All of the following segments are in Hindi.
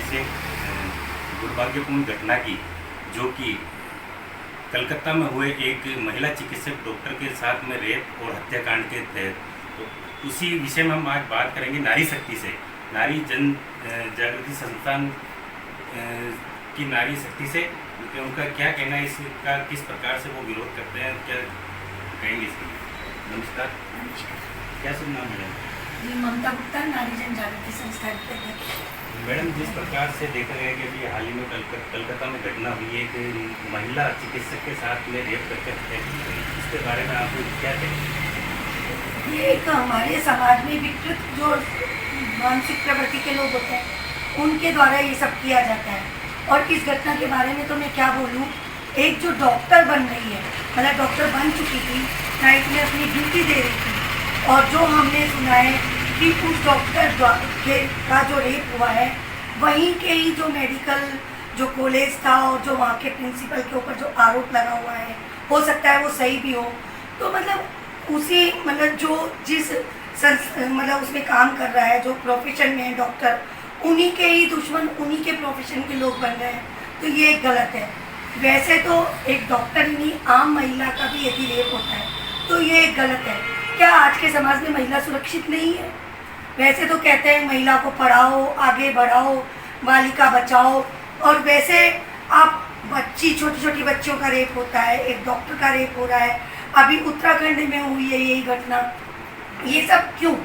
से दुर्भाग्यपूर्ण घटना की, जो कि कलकत्ता में हुए एक महिला चिकित्सक डॉक्टर के साथ में रेप और हत्याकांड के तहत। तो उसी विषय में हम आज बात करेंगे नारी शक्ति से, नारी जन जागृति संस्थान की नारी शक्ति से उनका क्या कहना है, इसका किस प्रकार से वो विरोध करते हैं, क्या कहेंगे इसके लिए। नमस्कार। क्या शुभ नाम मैडम? जी, ममता गुप्ता, नारी जन जागृति संस्थान के अध्यक्ष। मैडम, जिस प्रकार से देखा गया कि अभी हाल ही में कलकत्ता में घटना हुई है कि महिला चिकित्सक के साथ में रेप करके हत्या की गई, इसके बारे में आप क्या कहेंगे? ये एक हमारे समाज में विकृत जो मानसिक प्रवृत्ति के लोग होते हैं उनके द्वारा ये सब किया जाता है। और इस घटना के बारे में तो मैं क्या बोलूँ, एक जो डॉक्टर बन रही है, मतलब डॉक्टर बन चुकी थी, नाइट में अपनी ड्यूटी दे रही थी, और जो हमने सुना है कि उस डॉक्टर का जो रेप हुआ है, वहीं के ही जो मेडिकल जो कॉलेज था और जो वहाँ के प्रिंसिपल के ऊपर जो आरोप लगा हुआ है, हो सकता है वो सही भी हो। तो मतलब उसी मतलब जो जिस मतलब उसमें काम कर रहा है, जो प्रोफेशन में है डॉक्टर, उन्हीं के ही दुश्मन उन्हीं के प्रोफेशन के लोग बन रहे हैं, तो ये गलत है। वैसे तो एक डॉक्टर ही नहीं, आम महिला का भी यदि रेप होता है तो ये गलत है। क्या आज के समाज में महिला सुरक्षित नहीं है? वैसे तो कहते हैं महिला को पढ़ाओ, आगे बढ़ाओ, बालिका बचाओ, और वैसे आप छोटी छोटी बच्चियों का रेप होता है, एक डॉक्टर का रेप हो रहा है, अभी उत्तराखंड में हुई है यही घटना। ये सब क्यों?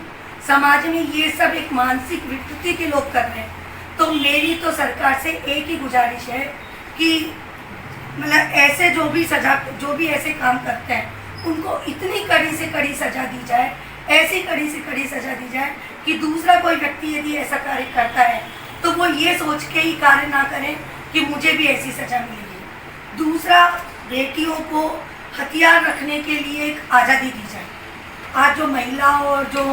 समाज में ये सब एक मानसिक विकृति के लोग कर रहे हैं। तो मेरी तो सरकार से एक ही गुजारिश है कि मतलब ऐसे जो भी ऐसे काम करते हैं उनको इतनी कड़ी से कड़ी सजा दी जाए, ऐसी कड़ी से कड़ी सजा दी जाए कि दूसरा कोई व्यक्ति यदि ऐसा कार्य करता है तो वो ये सोच के ही कार्य ना करें कि मुझे भी ऐसी सजा मिलेगी। दूसरा, बेटियों को हथियार रखने के लिए एक आज़ादी दी जाए। आज जो महिला और जो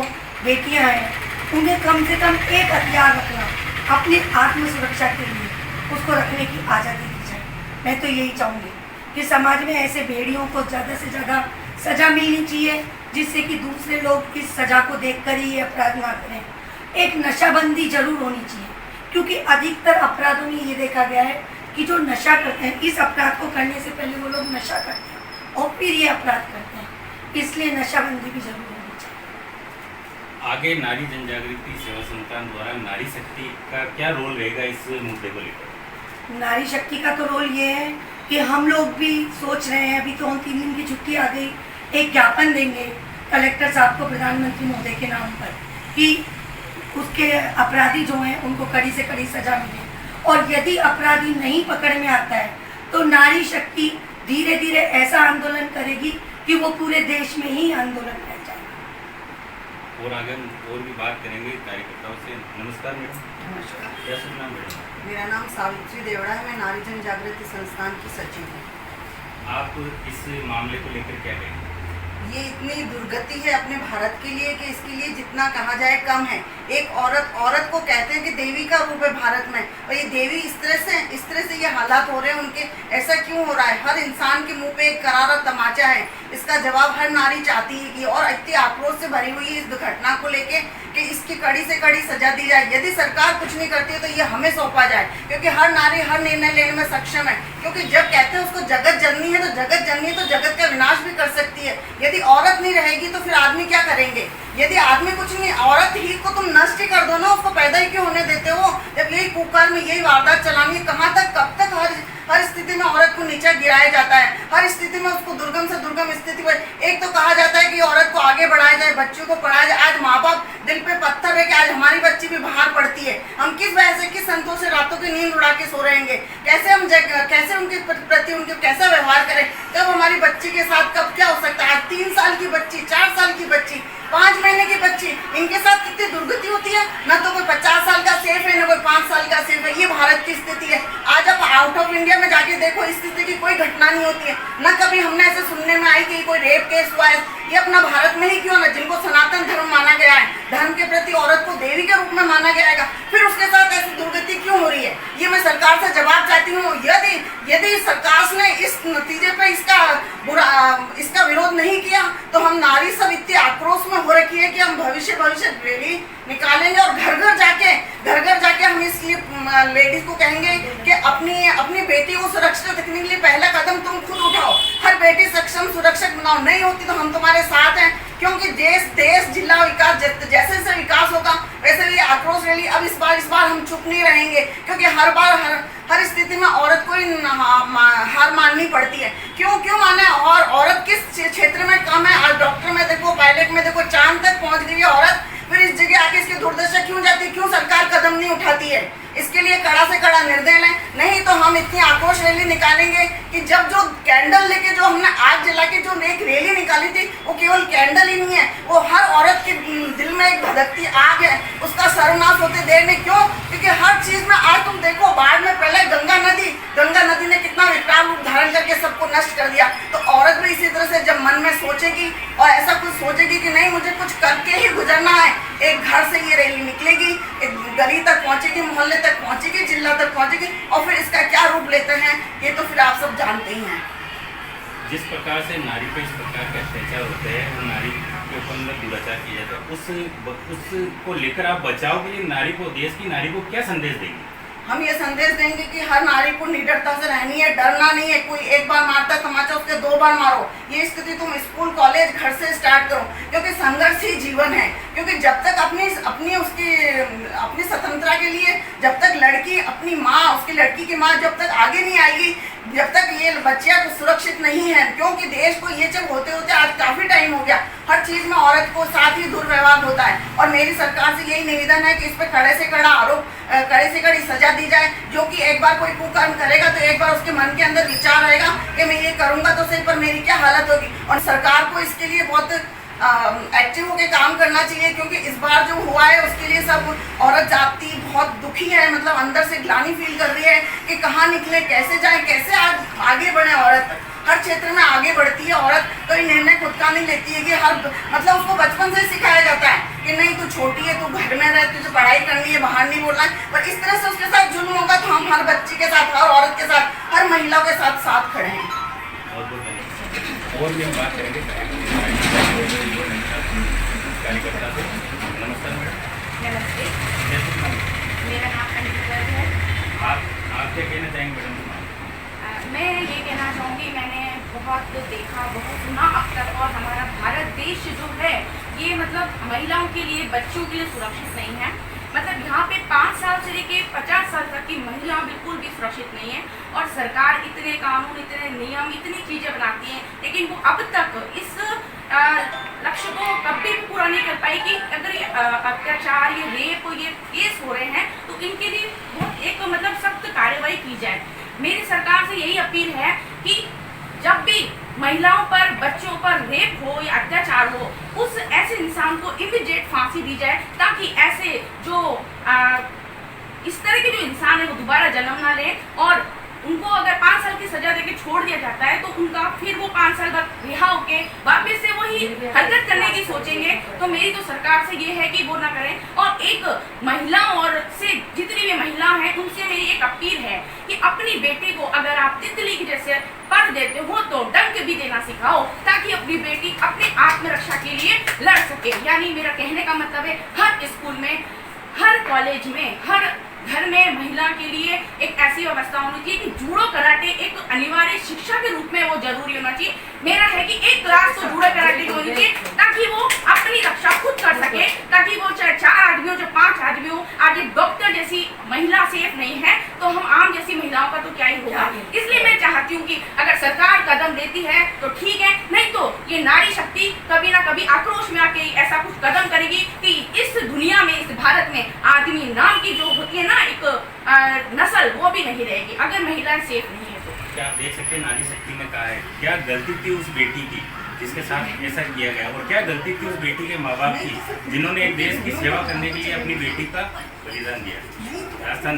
बेटियां हैं उन्हें कम से कम एक हथियार रखना, अपनी आत्म सुरक्षा के लिए उसको रखने की आज़ादी दी जाए। मैं तो यही चाहूँगी कि समाज में ऐसे भेड़ियों को ज़्यादा से ज़्यादा सज़ा मिलनी चाहिए, जिससे कि दूसरे लोग इस सज़ा को देखकर ही ये अपराध ना करें। एक नशाबंदी जरूर होनी चाहिए, क्योंकि अधिकतर अपराधों में ये देखा गया है कि जो नशा करते हैं, इस अपराध को करने से पहले वो लोग नशा करते हैं और फिर ये अपराध करते हैं, इसलिए नशाबंदी भी जरूर होनी चाहिए। आगे नारी जन जागृति सेवा संस्थान द्वारा नारी शक्ति का क्या रोल रहेगा इस मुद्दे को लेकर? नारी शक्ति का तो रोल ये है कि हम लोग भी सोच रहे हैं, अभी तो हम 3 दिन की छुट्टी आ गई, एक ज्ञापन देंगे कलेक्टर साहब को, प्रधानमंत्री महोदय के नाम पर, कि उसके अपराधी जो हैं उनको कड़ी से कड़ी सजा मिले। और यदि अपराधी नहीं पकड़ में आता है तो नारी शक्ति धीरे धीरे ऐसा आंदोलन करेगी कि वो पूरे देश में ही आंदोलन रह जाएगा। और आगे और भी बात करेंगे कार्यकर्ताओं से। नमस्कार मैडम। नमस्कार, क्या शुभ नाम मैडम? मेरा नाम सावित्री देवड़ा है, मैं नारी जन जागृति संस्थान की सचिव हूँ। आप इस मामले को लेकर क्या कहेंगे? ये इतनी दुर्गति है अपने भारत के लिए कि इसके लिए जितना कहा जाए कम है। एक औरत को कहते हैं कि देवी का रूप है भारत में, और ये देवी इस तरह से ये हालात हो रहे हैं उनके। ऐसा क्यों हो रहा है? हर इंसान के मुंह पे एक करारा तमाचा है, इसका जवाब हर नारी चाहती है कि, और इतनी आक्रोश से भरी हुई है इस घटना को लेके कि इसकी कड़ी से कड़ी सजा दी जाए। यदि सरकार कुछ नहीं करती है तो ये हमें सौंपा जाए, क्योंकि हर नारी हर निर्णय लेने में सक्षम है। क्योंकि जब कहते हैं उसको जगत जननी है, तो जगत जननी है तो जगत का विनाश भी कर सकती है। यदि औरत नहीं रहेगी तो फिर आदमी क्या करेंगे? यदि आदमी कुछ नहीं, औरत ही को तुम नष्ट ही कर दो ना, उसको पैदा ही क्यों होने देते हो? जब यही कुकर में यही वारदात चलानी है, कहाँ तक, कब तक हर स्थिति में औरत को नीचे गिराया जाता है, हर स्थिति में उसको दुर्गम से दुर्गम स्थिति पर। एक तो कहा जाता है कि औरत को आगे बढ़ाया जाए, बच्चों को पढ़ाया जाए। आज माँ बाप दिल पे पत्थर है कि आज हमारी बच्ची भी बाहर पढ़ती है। हम किस वजह से, किस संतोष से रातों की नींद उड़ा के सो रहेंगे? कैसे उनके प्रति उनके कैसा व्यवहार करें? कब हमारी बच्ची के साथ कब क्या हो सकता है? आज 3 साल की बच्ची, 4 साल की बच्ची, 5 महीने की बच्ची, इनके साथ कितनी दुर्गति होती है। ना तो कोई 50 साल का सेफ है, ना कोई 5 साल का सेफ है। ये भारत की स्थिति है। आज आप आउट ऑफ इंडिया में जाके देखो, इस स्थिति की कोई घटना नहीं होती है। ना कभी हमने ऐसे सुनने में आई कि कोई रेप केस हुआ है। ये अपना भारत में ही क्यों ना, जिनको सनातन धर्म माना गया है, धर्म के प्रति औरत को देवी के रूप में माना गया, फिर उसके साथ ऐसी दुर्गति क्यों हो रही है? ये मैं सरकार से जवाब चाहती हूँ। यदि सरकार ने इस नतीजे पे इसका विरोध नहीं किया तो हम नारी सब इतने आक्रोश में हो रखी है कि हम भविष्य रैली निकालेंगे और घर घर जाके हम इसलिए लेडीज को कहेंगे कि अपनी बेटी को सुरक्षित रखने के लिए पहला कदम तुम खुद उठाओ, हर बेटी सक्षम सुरक्षित बनाओ। नहीं होती तो हम तुम्हारे साथ हैं, क्योंकि देश जिला विकास जैसे जैसे विकास होगा वैसे भी आक्रोश रैली। अब इस बार हम चुप नहीं रहेंगे, क्योंकि हर स्थिति में औरत को ही हार माननी पड़ती है। क्यों माने? और औरत किस क्षेत्र में कम है? आज डॉक्टर में देखो, पायलट में देखो, चांद तक पहुंच गई है औरत, फिर इस जगह आके इसकी दुर्दशा क्यों जाती है? क्यों सरकार कदम नहीं उठाती है? इसके लिए कड़ा से कड़ा निर्णय लें, नहीं तो हम इतनी आक्रोश रैली निकालेंगे कि जब जो कैंडल लेके जो हमने आग जला के जो एक रैली निकाली थी, वो केवल कैंडल ही नहीं है, वो हर औरत के दिल में एक भड़कती आग है, उसका सर्वनाश होते देर नहीं। क्यों? क्योंकि हर चीज में आज तुम देखो, बाढ़ में पहले गंगा नदी ने कितना विकराल रूप धारण करके सबको नष्ट कर दिया। तो औरत भी इसी तरह से जब मन में सोचेगी और ऐसा कुछ सोचेगी कि नहीं मुझे कुछ करके ही गुजरना है, एक घर से ये रैली निकलेगी, एक गली तक पहुंचेगी, मोहल्ले तक पहुंचेगी, जिला तक पहुंचेगी, और फिर इसका क्या रूप लेते हैं ये तो फिर आप सब जानते ही हैं। जिस प्रकार से नारी पे इस प्रकार के अत्याचार होते हैं और नारी के ऊपर दुराचार किया जाता है, उसको लेकर आप बचाव के लिए नारी को, देश की नारी को क्या संदेश देंगे? हम ये संदेश देंगे कि हर नारी को निडरता से रहनी है, डरना नहीं है। कोई एक बार मारता तमाचा उसके 2 बार मारो, ये स्थिति तुम स्कूल कॉलेज घर से स्टार्ट करो, क्योंकि संघर्ष ही जीवन है। क्योंकि जब तक अपनी स्वतंत्रता के लिए जब तक लड़की अपनी माँ, उसकी लड़की की माँ जब तक आगे नहीं आएगी, जब तक ये बच्चियां सुरक्षित नहीं है, क्योंकि देश को ये जब होते होते आज काफी टाइम हो गया, हर चीज में औरत को साथ ही दुर्व्यवहार होता है। और मेरी सरकार से यही निवेदन है कि इस पर कड़े से कड़ा आरोप, कड़े से कड़ी सजा दी जाए। जो कि एक बार कोई कुकर्म करेगा तो एक बार उसके मन के अंदर विचार आएगा कि मैं ये करूंगा तो सही, पर मेरी क्या हालत होगी। और सरकार को इसके लिए बहुत एक्टिव होकर काम करना चाहिए, क्योंकि इस बार जो हुआ है उसके लिए सब औरत जाति बहुत दुखी है, मतलब अंदर से ग्लानि फील कर रही है कि कहाँ निकले, कैसे जाए, कैसे आगे बढ़े। औरत हर क्षेत्र में आगे बढ़ती है, औरत कोई निर्णय खुद का नहीं लेती है कि मतलब उसको बचपन से सिखाया जाता है कि नहीं तू छोटी है, तू घर में रह, तुझे पढ़ाई करनी है, बाहर नहीं बोलना है। पर इस तरह से उसके साथ जुल्म होगा तो हम हर बच्ची के साथ, हर औरत के साथ, हर महिला के साथ खड़े हैं। और भी हम बात करेंगे कार्यकर्ता से। नमस्कार मैडम। नमस्ते, मैडम, मेरा नाम अनिता है। आप क्या कहना चाहेंगे मैडम? मैं ये कहना चाहूँगी, मैंने बहुत देखा, बहुत सुना अब तक, और हमारा भारत देश जो है ये मतलब महिलाओं के लिए, बच्चों के लिए सुरक्षित नहीं है। मतलब यहाँ पे 5 साल से लेके 50 साल तक की महिला बिल्कुल भी सुरक्षित नहीं है। और सरकार इतने कानून, इतने नियम, इतनी चीज़ें बनाती हैं, लेकिन वो अब तक इस लक्ष्य को कभी भी पूरा नहीं कर पाई कि अगर ये अत्याचार, ये रेप, ये केस हो रहे हैं तो इनके लिए बहुत एक मतलब सख्त कार्रवाई की जाए। मेरी सरकार से यही अपील है कि जब भी महिलाओं पर, बच्चों पर रेप हो या अत्याचार हो, उस ऐसे इंसान को इमीडिएट फांसी दी जाए, ताकि ऐसे जो इस तरह के जो इंसान है वो दोबारा जन्म ना ले। और उनको अगर 5 साल की सजा देके छोड़ दिया जाता है तो उनका फिर वो 5 साल बाद रिहा होके वापस से वही हरकत करने की सोचेंगे। तो मेरी तो सरकार से ये है कि वो ना करें। और एक महिलाओं और से जितनी भी महिला हैं उनसे मेरी एक अपील है कि अपनी बेटी को अगर आप तितली की जैसे पर देते हो तो डंक भी देना सिखाओ, ताकि अपनी बेटी अपने आत्मरक्षा के लिए लड़ सके। यानी मेरा कहने का मतलब है हर स्कूल में, हर कॉलेज में, हर घर में महिला के लिए एक ऐसी व्यवस्था होनी चाहिए कि जूडो कराटे एक अनिवार्य शिक्षा के रूप में वो जरूरी होना चाहिए। मेरा है कि एक क्लास तो जूडो कराटे की होनी चाहिए, ताकि वो अपनी रक्षा खुद कर सके, ताकि वो चाहे 4 आदमी हो, चाहे 5 आदमी हो। आज एक डॉक्टर जैसी महिला सेफ नहीं है तो हम आम जैसी महिलाओं का तो क्या ही होगा। इसलिए मैं चाहती हूँ कि अगर सरकार कदम लेती है तो ठीक है, नहीं तो ये नारी शक्ति कभी ना कभी आक्रोश में आके ऐसा कुछ कदम करेगी कि इस दुनिया में, इस भारत में आदमी नाम की जो होती है ना एक नस्ल, वो भी नहीं रहेगी अगर महिलाएं सेफ नहीं है तो। क्या आप देख सकते हैं नारी शक्ति में कहा है, क्या गलती थी उस बेटी की जिसके साथ ऐसा किया गया, और क्या गलती थी उस बेटी के माँ बाप की जिन्होंने एक देश की सेवा करने के लिए अपनी बेटी का बलिदान दिया। राजस्थान